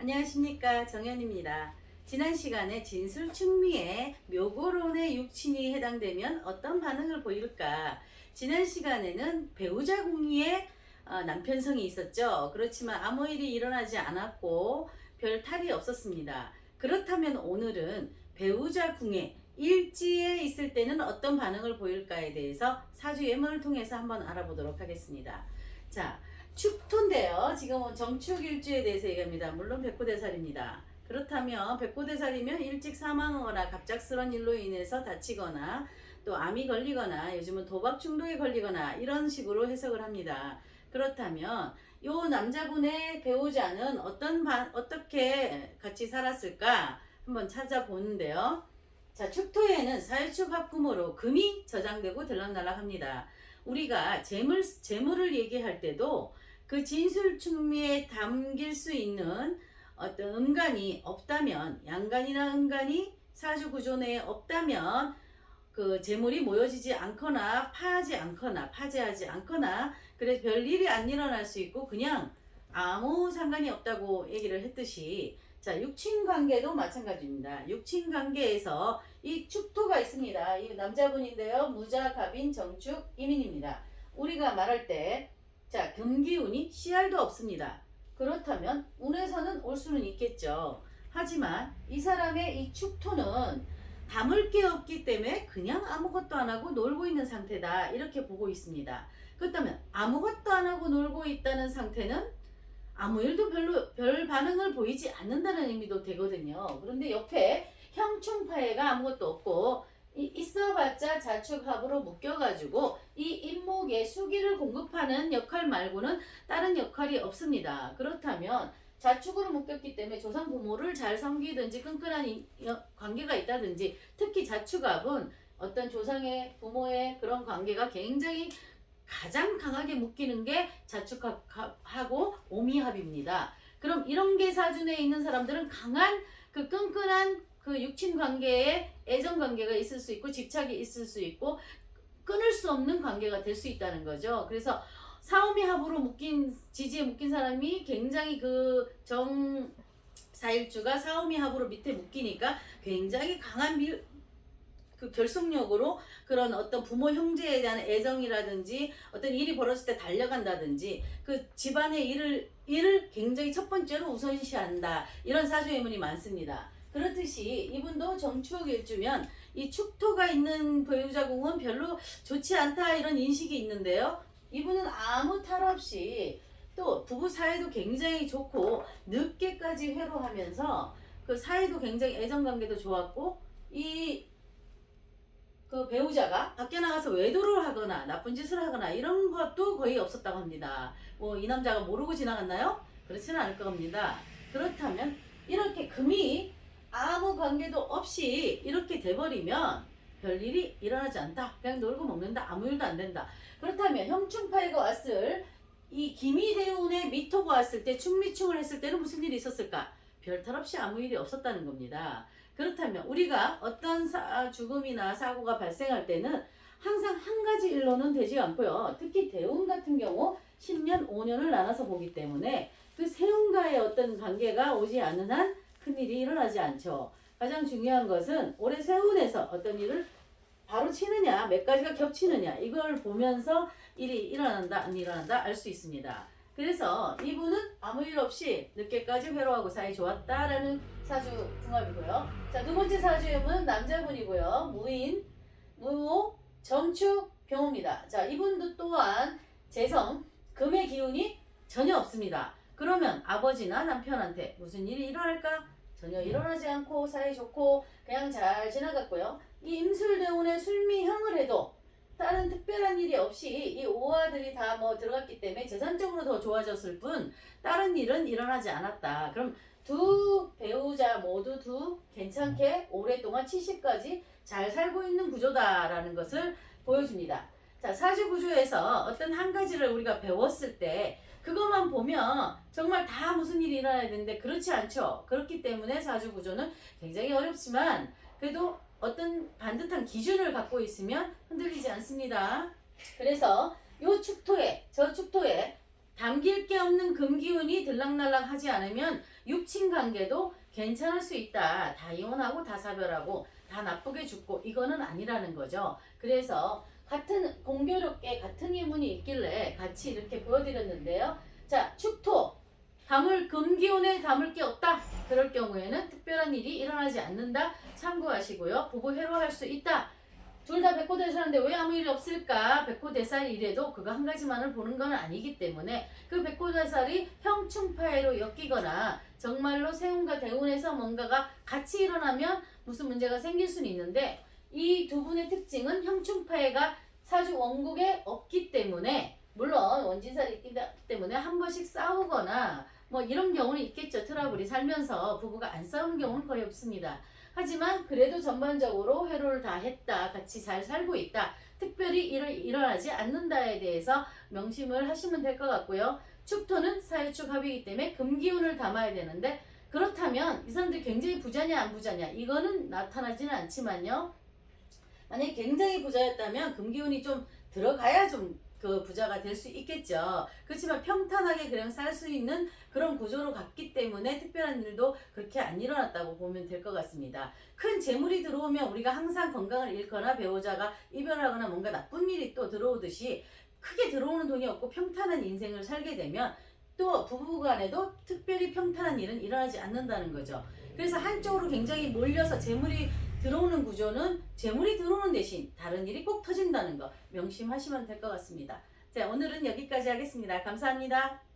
안녕하십니까, 정연입니다. 지난 시간에 진술충미의 묘고론의 육친이 해당되면 어떤 반응을 보일까? 지난 시간에는 배우자 궁리에 남편성이 있었죠. 그렇지만 아무 일이 일어나지 않았고 별 탈이 없었습니다. 그렇다면 오늘은 배우자 궁에 일지에 있을 때는 어떤 반응을 보일까에 대해서 사주 예문을 통해서 한번 알아보도록 하겠습니다. 자, 축토인데요. 지금은 정축일주에 대해서 얘기합니다. 물론 백호대살입니다. 그렇다면 백호대살이면 일찍 사망하거나 갑작스런 일로 인해서 다치거나 또 암이 걸리거나 요즘은 도박 중독에 걸리거나 이런 식으로 해석을 합니다. 그렇다면 요 남자분의 배우자는 어떻게 같이 살았을까 한번 찾아보는데요. 자, 축토에는 사유축 합금으로 금이 저장되고 들락날락합니다. 우리가 재물을 얘기할 때도 그 진술충미에 담길 수 있는 어떤 음간이 없다면, 양간이나 음간이 사주 구조 내에 없다면 그 재물이 모여지지 않거나 파재하지 않거나 그래서 별일이 안 일어날 수 있고 그냥 아무 상관이 없다고 얘기를 했듯이, 자, 육친관계도 마찬가지입니다. 육친관계에서 이 축토가 있습니다. 이 남자분인데요. 무자, 갑인, 정축, 임인입니다. 우리가 말할 때, 자, 금기운이 CR도 없습니다. 그렇다면 운에서는 올 수는 있겠죠. 하지만 이 사람의 이 축토는 담을 게 없기 때문에 그냥 아무것도 안 하고 놀고 있는 상태다, 이렇게 보고 있습니다. 그렇다면 아무것도 안 하고 놀고 있다는 상태는 아무 일도 별 반응을 보이지 않는다는 의미도 되거든요. 그런데 옆에 형충파해가 아무것도 없고 있어봤자 자축합으로 묶여가지고 이 인목에 수기를 공급하는 역할 말고는 다른 역할이 없습니다. 그렇다면 자축으로 묶였기 때문에 조상 부모를 잘 섬기든지 끈끈한 관계가 있다든지, 특히 자축합은 어떤 조상의 부모의 그런 관계가 굉장히 가장 강하게 묶이는 게 자축합하고 오미합입니다. 그럼 이런 게 사주에 있는 사람들은 강한 그 끈끈한 그 육친 관계에 애정 관계가 있을 수 있고 집착이 있을 수 있고 끊을 수 없는 관계가 될 수 있다는 거죠. 그래서 사오미합으로 지지에 묶인 사람이 굉장히 그 정사일주가 사오미합으로 밑에 묶이니까 굉장히 강한 그 결속력으로 그런 어떤 부모 형제에 대한 애정이라든지 어떤 일이 벌어질 때 달려간다든지 그 집안의 일을 굉장히 첫 번째로 우선시한다, 이런 사주예문이 많습니다. 그렇듯이 이분도 정축일주면 이 축토가 있는 배우자궁은 별로 좋지 않다, 이런 인식이 있는데요. 이분은 아무 탈 없이 또 부부 사이도 굉장히 좋고 늦게까지 회로하면서 그 사이도 굉장히 애정관계도 좋았고, 그 배우자가 밖에 나가서 외도를 하거나 나쁜 짓을 하거나 이런 것도 거의 없었다고 합니다. 뭐 이 남자가 모르고 지나갔나요? 그렇지는 않을 겁니다. 그렇다면 이렇게 금이 아무 관계도 없이 이렇게 돼버리면 별일이 일어나지 않다, 그냥 놀고 먹는다, 아무 일도 안 된다. 그렇다면 형충파이가 왔을 이 기미대운의 미토가 왔을 때 충미충을 했을 때는 무슨 일이 있었을까? 별탈 없이 아무 일이 없었다는 겁니다. 그렇다면 우리가 어떤 죽음이나 사고가 발생할 때는 항상 한 가지 일로는 되지 않고요. 특히 대운 같은 경우 10년, 5년을 나눠서 보기 때문에 그 세운과의 어떤 관계가 오지 않는 한 큰일이 일어나지 않죠. 가장 중요한 것은 올해 세운에서 어떤 일을 바로 치느냐, 몇 가지가 겹치느냐, 이걸 보면서 일이 일어난다, 안 일어난다 알 수 있습니다. 그래서 이분은 아무 일 없이 늦게까지 회로하고 사이 좋았다라는 사주 궁합이고요. 자, 두 번째 사주임은 남자분이고요. 무인, 무호, 정축, 병호입니다. 자, 이분도 또한 재성, 금의 기운이 전혀 없습니다. 그러면 아버지나 남편한테 무슨 일이 일어날까? 전혀 일어나지 않고 사이 좋고 그냥 잘 지나갔고요. 이 임술대운에 술미형을 해도 다른 특별한 일이 없이 이 오화들이 다 뭐 들어갔기 때문에 재산적으로 더 좋아졌을 뿐 다른 일은 일어나지 않았다. 그럼 두 배우자 모두 괜찮게 오랫동안 70까지 잘 살고 있는 구조다라는 것을 보여줍니다. 자, 사주 구조에서 어떤 한 가지를 우리가 배웠을 때 그것만 보면 정말 다 무슨 일이 일어나야 되는데 그렇지 않죠. 그렇기 때문에 사주 구조는 굉장히 어렵지만 그래도 어떤 반듯한 기준을 갖고 있으면 흔들리지 않습니다. 그래서 요 축토에, 저 축토에 담길 게 없는 금기운이 들락날락 하지 않으면 육친 관계도 괜찮을 수 있다. 다 이혼하고 다 사별하고 다 나쁘게 죽고 이거는 아니라는 거죠. 그래서 같은 공교롭게 같은 인문이 있길래 같이 이렇게 보여드렸는데요. 자, 축토. 금기운에 담을 게 없다. 그럴 경우에는 특별한 일이 일어나지 않는다. 참고하시고요. 부부 회로할 수 있다. 둘 다 백호대사인데 왜 아무 일이 없을까? 백호대살이 이래도 그거 한 가지만을 보는 건 아니기 때문에 그 백호대살이 형충파해로 엮이거나 정말로 세운과 대운에서 뭔가가 같이 일어나면 무슨 문제가 생길 수는 있는데 이 두 분의 특징은 형충파해가 사주 원국에 없기 때문에 물론 원진살이 있기 때문에 한 번씩 싸우거나 뭐 이런 경우는 있겠죠. 트러블이 살면서 부부가 안 싸우는 경우는 거의 없습니다. 하지만 그래도 전반적으로 회로를 다 했다. 같이 잘 살고 있다. 특별히 일어나지 않는다에 대해서 명심을 하시면 될 것 같고요. 축토는 사유축 합이기 때문에 금기운을 담아야 되는데 그렇다면 이 사람들이 굉장히 부자냐 안 부자냐 이거는 나타나지는 않지만요. 만약에 굉장히 부자였다면 금기운이 좀 들어가야 좀 그 부자가 될 수 있겠죠. 그렇지만 평탄하게 그냥 살 수 있는 그런 구조로 갔기 때문에 특별한 일도 그렇게 안 일어났다고 보면 될 것 같습니다. 큰 재물이 들어오면 우리가 항상 건강을 잃거나 배우자가 이별하거나 뭔가 나쁜 일이 또 들어오듯이 크게 들어오는 돈이 없고 평탄한 인생을 살게 되면 또 부부간에도 특별히 평탄한 일은 일어나지 않는다는 거죠. 그래서 한쪽으로 굉장히 몰려서 재물이 들어오는 구조는 재물이 들어오는 대신 다른 일이 꼭 터진다는 거 명심하시면 될 것 같습니다. 자, 오늘은 여기까지 하겠습니다. 감사합니다.